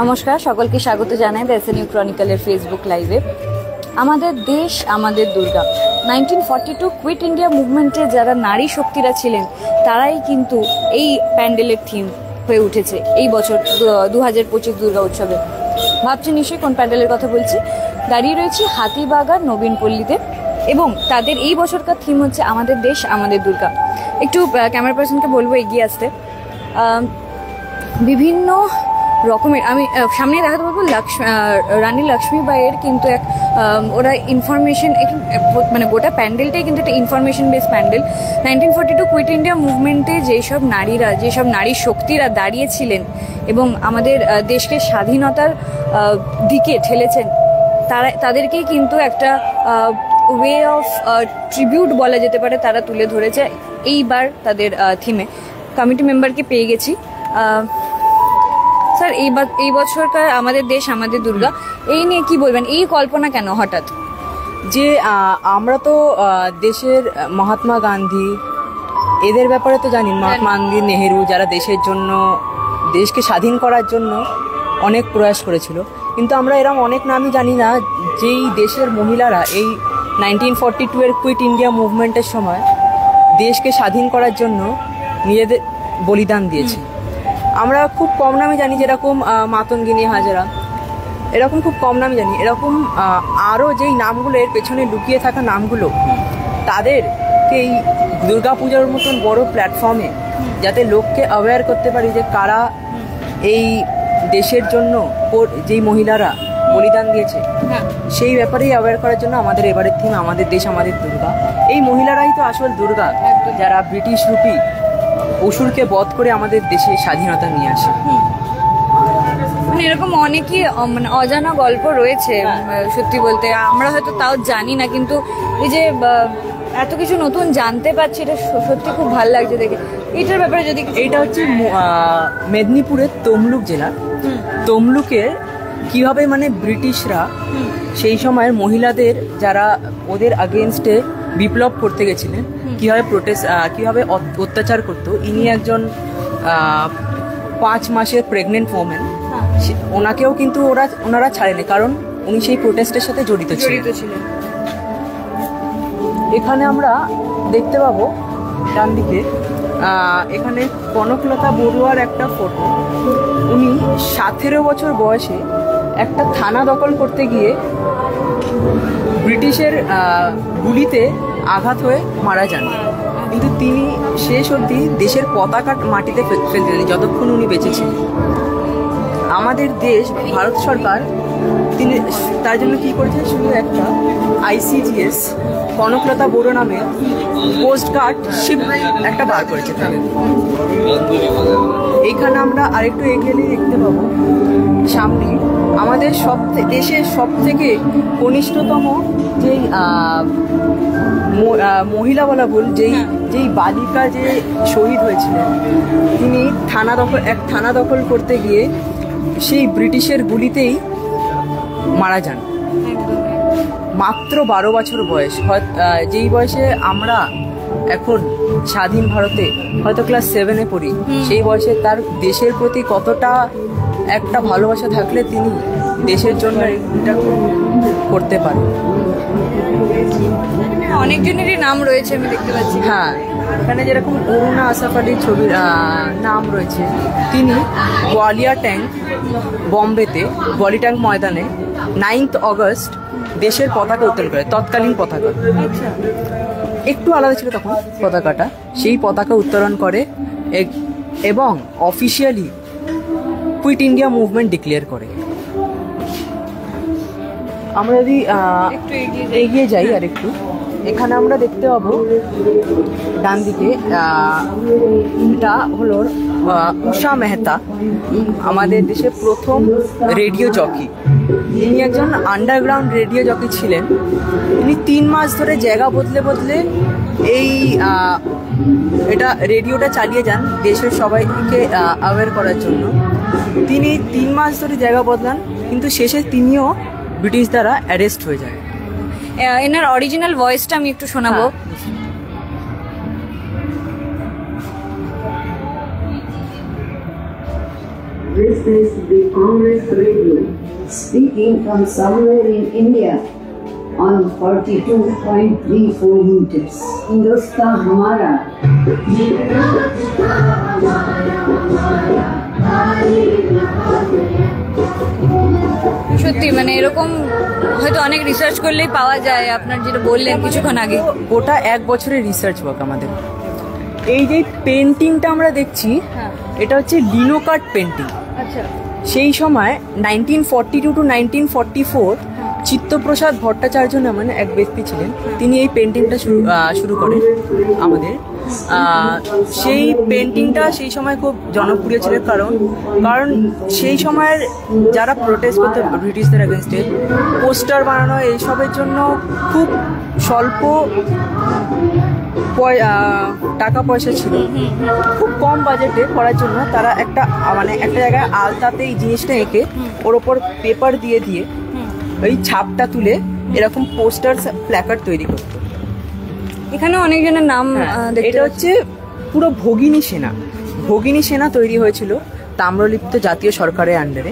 নমস্কার, সকলকে স্বাগত জানাই দ্য এসএনইউ ক্রনিকলের ফেসবুক লাইভে। আমাদের দেশ আমাদের দুর্গা। 1942 কুইট ইন্ডিয়া মুভমেন্টে যারা নারী শক্তিরা ছিলেন তারাই কিন্তু এই প্যান্ডেলের থিম হয়ে উঠেছে এই বছর 2025 দুর্গা উৎসবে। ভাবছি নিশ্চয়ই কোন প্যান্ডেলের কথা বলছি। দাঁড়িয়ে রয়েছি হাতিবাগান নবীনপল্লীতে এবং তাদের এই বছরকার থিম হচ্ছে আমাদের দেশ আমাদের দুর্গা। একটু ক্যামেরা পার্সনকে বলবো এগিয়ে আসতে। বিভিন্ন রকমের আমি সামনে দেখাতে বলবো রানী লক্ষ্মীবাইয়ের কিন্তু এক ওরা ইনফরমেশন মানে গোটা প্যান্ডেলটাই কিন্তু একটা ইনফরমেশন বেস প্যান্ডেল। 1942 কুইট ইন্ডিয়া মুভমেন্টে যেসব নারীরা যেসব নারী শক্তিরা দাঁড়িয়েছিলেন এবং আমাদের দেশকে স্বাধীনতার দিকে ঠেলেছেন তাদেরকেই কিন্তু একটা ওয়ে অফ ট্রিবিউট বলা যেতে পারে তারা তুলে ধরেছে এইবার তাদের থিমে। কমিটি মেম্বারকে পেয়ে গেছি। স্যার, এই বছরকার আমাদের দেশ আমাদের দুর্গা এই নিয়ে কি বলবেন? এই কল্পনা কেন হঠাৎ? যে আমরা তো দেশের মহাত্মা গান্ধী এদের ব্যাপারে তো জানি, মহাত্মা গান্ধী নেহেরু, যারা দেশের জন্য দেশকে স্বাধীন করার জন্য অনেক প্রয়াস করেছিল, কিন্তু আমরা এরকম অনেক নামই জানি না যেই দেশের মহিলারা এই 1942 এর কুইট ইন্ডিয়া মুভমেন্টের সময় দেশকে স্বাধীন করার জন্য নিজেদের বলিদান দিয়েছে। আমরা খুব কম নামে জানি, যেরকম মাতঙ্গিনী হাজরা, এরকম খুব কম নামে জানি। এরকম আরও যেই নামগুলো এর পেছনে লুকিয়ে থাকা নামগুলো, তাদেরকে এই দুর্গাপূজার মতন বড় প্ল্যাটফর্মে যাতে লোককে অ্যাওয়্যার করতে পারি যে কারা এই দেশের জন্য যেই মহিলারা বলিদান দিয়েছে, সেই ব্যাপারেই অ্যাওয়্যার করার জন্য আমাদের এবারের থিম আমাদের দেশ আমাদের দুর্গা। এই মহিলারাই তো আসল দুর্গা, যারা ব্রিটিশ রূপী অসুরকে বধ করে আমাদের দেশে স্বাধীনতা নিয়ে আসে। মানে এরকম অনেকই মানে অজানা গল্প রয়েছে সত্যি বলতে, আমরা হয়তো তাও জানি না, কিন্তু এই যে এত কিছু নতুন জানতে পারছি, এটা সত্যি খুব ভালো লাগছে দেখে। এইটার ব্যাপারে যদি এইটা হচ্ছে মেদিনীপুরের তমলুক জেলা। তমলুকের কিভাবে মানে ব্রিটিশরা সেই সময়ের মহিলাদের যারা ওদের আগেনস্টে বিপ্লব করতে গেছিলেন, কিভাবে অত্যাচার করতো। ইনি একজন 5 মাসের প্রেগনেন্ট ওমেন, ওনাকেও কিন্তু ওনারা ছাড়েনি, কারণ উনি সেই প্রোটেস্টের সাথে জড়িত ছিলেন। এখানে আমরা দেখতে পাবো ডান দিকে, এখানে কনকলতা বড়ুয়ার একটা ফটো। উনি 17 বছর বয়সে একটা থানা দখল করতে গিয়ে ব্রিটিশের গুলিতে আঘাত হয়ে মারা যান, কিন্তু তিনি শেষ অবধি দেশের পতাকা মাটিতে ফেলতে দেননি যতক্ষণ উনি বেঁচে ছিলেন। আমাদের দেশ ভারত সরকার তিনি তার জন্য কি করেছেন, শুধু একটা ICGS কনকলতা বড়ো নামে পোস্ট কার্ড শিপ একটা বার করেছে। এইখানে আমরা আরেকটু এগিয়ে দেখতে পাবো সামনে আমাদের দেশের সব থেকে কনিষ্ঠতম যেই মহিলা বলা ভুল, যেই বালিকা যে শহীদ হয়েছিলেন, তিনি থানা দখল করতে গিয়ে সেই ব্রিটিশের গুলিতেই মারা যান। মাত্র 12 বছর বয়স, যেই বয়সে আমরা এখন স্বাধীন ভারতে হয়তো ক্লাস 7-এ পড়ি, সেই বয়সে তার দেশের প্রতি কতটা একটা ভালোবাসা থাকলে তিনি দেশের জন্য এটা করতে পারে। অনেকজনেরই নাম রয়েছে আমি দেখতে পাচ্ছি। হ্যাঁ, এখানে যেরকম অরুণা আসাফ আলীর ছবির নাম রয়েছে, তিনি গোয়ালিয়র ট্যাঙ্ক বম্বেতে গোয়ালি ট্যাঙ্ক ময়দানে 9 অগস্ট দেশের পতাকা উত্তোলন করে, তৎকালীন পতাকা। একটু আলাদা ছিল তখন পতাকাটা, সেই পতাকা উত্তোলন করে এবং officially quit India movement declare করে। আমরা যদি এগিয়ে যাই আর একটু, এখানে আমরা দেখতে পাবো ডান দিকে, এটা হলো উষা মেহতা, আমাদের দেশের প্রথম রেডিও জকি। ইনি একজন আন্ডারগ্রাউন্ড রেডিও জকি ছিলেন। তিনি 3 মাস ধরে জায়গা বদলে এটা রেডিওটা চালিয়ে যান দেশের সবাইকে অ্যাওয়্যার করার জন্য। তিনি 3 মাস ধরে জায়গা বদলান, কিন্তু শেষে তিনিও ব্রিটিশ দ্বারা অ্যারেস্ট হয়ে যায়। এনার অরিজিনাল ভয়েসটা আমি একটু শোনাবো। This is the Congress Radio speaking from somewhere in India on 42.34 meters. Hindustan Hamara. সত্যি মানে এরকম হয়তো অনেক রিসার্চ করলেই পাওয়া যায়, আপনার যেটা বললেন কিছুক্ষণ আগে। গোটা 1 বছরের রিসার্চ ওয়ার্ক আমাদের। এই যে পেন্টিংটা আমরা দেখছি, এটা হচ্ছে লিনোকার্ট পেন্টিং। আচ্ছা, সেই সময় 1942 টু 1944 চিত্তপ্রসাদ ভট্টাচার্য নামের এক ব্যক্তি ছিলেন, তিনি এই পেন্টিংটা শুরু করেন আমাদের। সেই পেন্টিংটা সেই সময় খুব জনপ্রিয় ছিল, কারণ সেই সময়ের যারা প্রোটেস্ট করতে ব্রিটিশদের এগেনস্টে পোস্টার বানানো এইসবের জন্য খুব স্বল্প টাকা পয়সা ছিল, খুব কম বাজেটে করার জন্য তারা একটা জায়গায় আলতাতে এই জিনিসটা এঁকে ওর ওপর পেপার দিয়ে ওই ছাপটা তুলে এরকম পোস্টার প্ল্যাকার্ড তৈরি করতো। এখানে অনেকজনের নাম এটা হচ্ছে পুরো ভগিনী সেনা তৈরি হয়েছিল তাম্রলিপ্ত জাতীয় সরকারের আন্ডারে।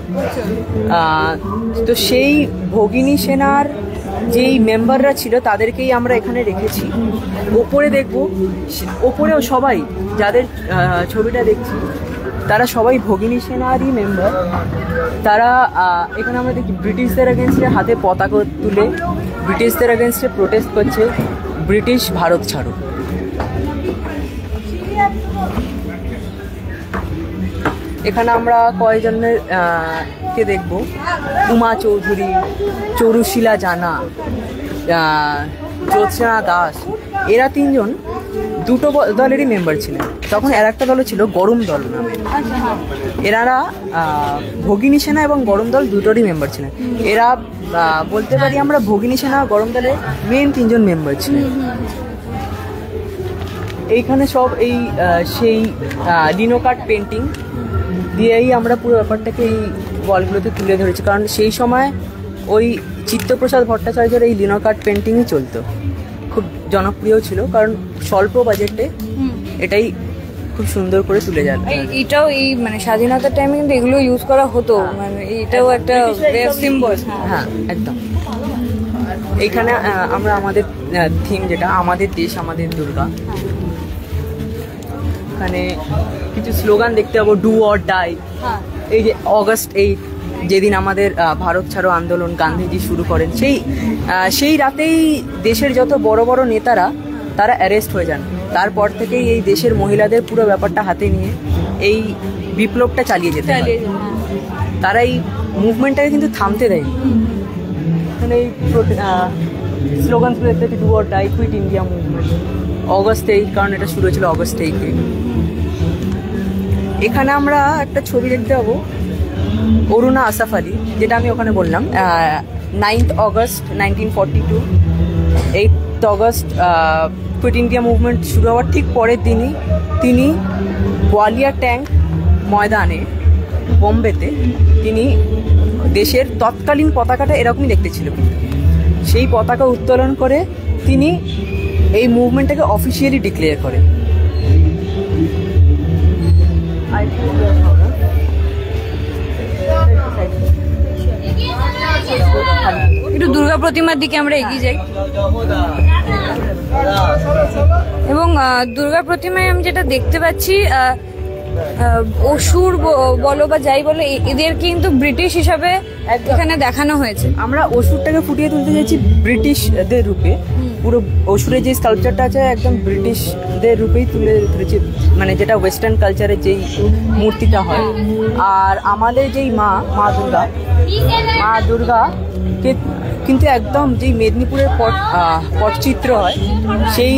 তো সেই ভগিনী সেনার যেই মেম্বাররা ছিল তাদেরকেই আমরা এখানে রেখেছি। ওপরে দেখবো, ওপরেও সবাই যাদের ছবিটা দেখছি তারা সবাই ভগিনী সেনারই মেম্বার। তারা এখানে আমরা দেখি ব্রিটিশদের এগেনস্টে হাতে পতাকা তুলে ব্রিটিশদের এগেনস্টে প্রোটেস্ট করছে, ব্রিটিশ ভারত ছাড়ো। এখানে আমরা কয়েকজনের কে দেখবো, উমা চৌধুরী, চরুশীলা জানা, জ্যোৎস্না দাস, এরা 3 জন দুটো দলেরই মেম্বার ছিলেন। তখন আর একটা দল ছিল গরম দল নামে। এনারা ভগিনী সেনা এবং গরম দল দুটোরই মেম্বার ছিলেন। এরা বলতে পারি আমরা ভগিনী সেনা গরম দলের মেন 3 জন মেম্বার ছিলেন। এইখানে সব সেই লিনোকার্ট পেন্টিং দিয়েই আমরা পুরো ব্যাপারটাকে এই ওয়ালগুলোতে তুলে ধরেছি, কারণ সেই সময় ওই চিত্তপ্রসাদ ভট্টাচার্যের এই লিনোকার্ট পেন্টিংই চলতো, খুব জনপ্রিয় ছিল, কারণ স্বল্প বাজেটে এটাই খুব সুন্দর করে তুলে যাবে। এটাও এই মানে স্বাধীনতার টাইমে কিন্তু এগুলো ইউজ করা হতো, মানে এটাও একটা সিম্বল। হ্যাঁ, একদম। এইখানে আমরা আমাদের থিম যেটা আমাদের দেশ আমাদের দুর্গা, এখানে কিছু স্লোগান দেখতে পাবো, ডু অর ডাই। এই যে অগস্ট 8 যেদিন আমাদের ভারত ছাড়ো আন্দোলন গান্ধীজি শুরু করেন, সেই রাতেই দেশের যত বড় বড় নেতারা তারা অ্যারেস্ট হয়ে যান। তারপর থেকেই এই দেশের মহিলাদের পুরো ব্যাপারটা হাতে নিয়ে এই বিপ্লবটা চালিয়ে যেতে হয়। তারা এই মুভমেন্টটাকে কিন্তু থামতে দেয়নি। এখানে এই স্লোগানগুলো দেখতে পাচ্ছি, do or die, quit India movement, August 8, কারণ এটা শুরু হয়েছিল অগস্ট 8-এ। এখানে আমরা একটা ছবি দেখতে পাবো, অরুণা আসাফ আলী, যেটা আমি ওখানে বললাম। 9th August 1942, 8th August quit India movement শুরু হওয়ার ঠিক পরের দিনই তিনি গোয়ালিয়ার ট্যাঙ্ক ময়দানে বোম্বেতে তিনি দেশের তৎকালীন পতাকাটা এরকমই দেখতে ছিল, সেই পতাকা উত্তোলন করে তিনি এই মুভমেন্টটাকে অফিসিয়ালি ডিক্লেয়ার করেন। একটু দুর্গা প্রতিমার দিকে আমরা এগিয়ে যাই, এবং দুর্গা প্রতিমায় আমি যেটা দেখতে পাচ্ছি, অসুর বলো বা যাই বলো, এদের কিন্তু ব্রিটিশ হিসাবে এখানে দেখানো হয়েছে। আমরা অসুরটাকে ফুটিয়ে তুলতে চাইছি ব্রিটিশদের রূপে। পুরো অসুরের যে স্কাল্পচারটা আছে একদম ব্রিটিশদের রূপেই তুলে ধরেছি, মানে যেটা ওয়েস্টার্ন কালচারের যেই মূর্তিটা হয়। আর আমাদের যেই মা দুর্গাকে কিন্তু একদম যেই মেদিনীপুরের পটচিত্র হয় সেই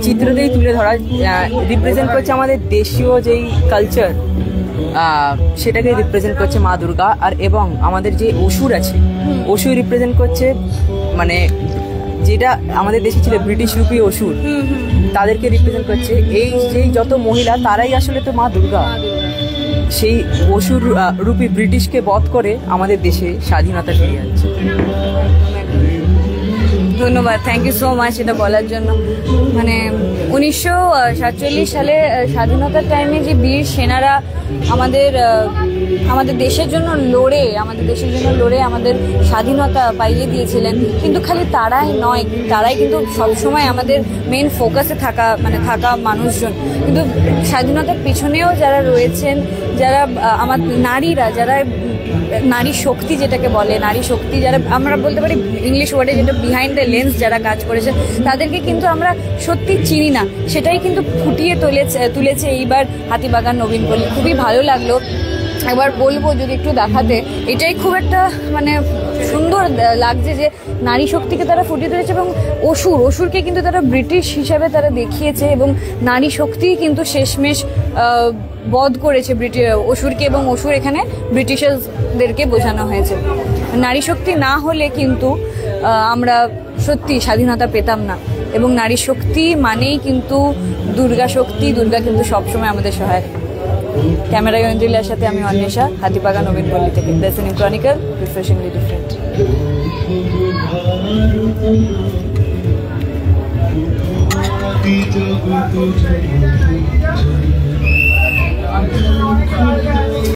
চিত্রতেই তুলে ধরা, রিপ্রেজেন্ট করছে আমাদের দেশীয় যেই কালচার, সেটাকে রিপ্রেজেন্ট করছে মা দুর্গা। আর এবং আমাদের যে অসুর আছে, অসুর রিপ্রেজেন্ট করছে মানে যেটা আমাদের দেশে ছিল ব্রিটিশ রূপী অসুর, তাদেরকে রিপ্রেজেন্ট করছে। এই যেই যত মহিলা তারাই আসলে তো মা দুর্গা, সেই অসুর রূপী ব্রিটিশকে বধ করে আমাদের দেশে স্বাধীনতা ফিরিয়ে আনছে। ধন্যবাদ, থ্যাংক ইউ সো মাচ এটা বলার জন্য। মানে 1947 সালে স্বাধীনতার টাইমে যে বীর সেনারা আমাদের আমাদের দেশের জন্য লড়ে আমাদের স্বাধীনতা পাইয়ে দিয়েছিলেন। কিন্তু খালি তারাই নয়, তারাই কিন্তু সবসময় আমাদের মেন ফোকাসে থাকা মানুষজন। কিন্তু স্বাধীনতার পিছনেও যারা রয়েছেন, যারা আমার নারীরা, যারা নারী শক্তি যেটাকে বলে, নারী শক্তি যারা আমরা বলতে পারি ইংলিশ ওয়ার্ডে যেটা বিহাইন্ড দ্য লেন্স যারা কাজ করেছে, তাদেরকে কিন্তু আমরা সত্যি চিনি না। সেটাই কিন্তু ফুটিয়ে তুলেছে এইবার হাতিবাগান নবীন পল্লী। খুবই ভালো লাগলো। একবার বলবো যদি একটু দেখাতে, এটাই খুব একটা সুন্দর লাগছে যে নারী শক্তিকে তারা ফুটিয়ে তুলেছে এবং অসুরকে কিন্তু তারা ব্রিটিশ হিসাবে তারা দেখিয়েছে এবং নারী শক্তিই কিন্তু শেষমেশ বধ করেছে অসুরকে, এবং অসুর এখানে ব্রিটিশারদেরকে বোঝানো হয়েছে। নারী শক্তি না হলে কিন্তু আমরা সত্যি স্বাধীনতা পেতাম না। এবং নারী শক্তি মানেই কিন্তু দুর্গা শক্তি, দুর্গা কিন্তু সবসময় আমাদের সহায়। ক্যামেরায় ঐন্দ্রিলার সাথে আমি অন্বেষা, হাতিবাগান নবীন পল্লী থেকে। The cinema chronicle, refreshingly different.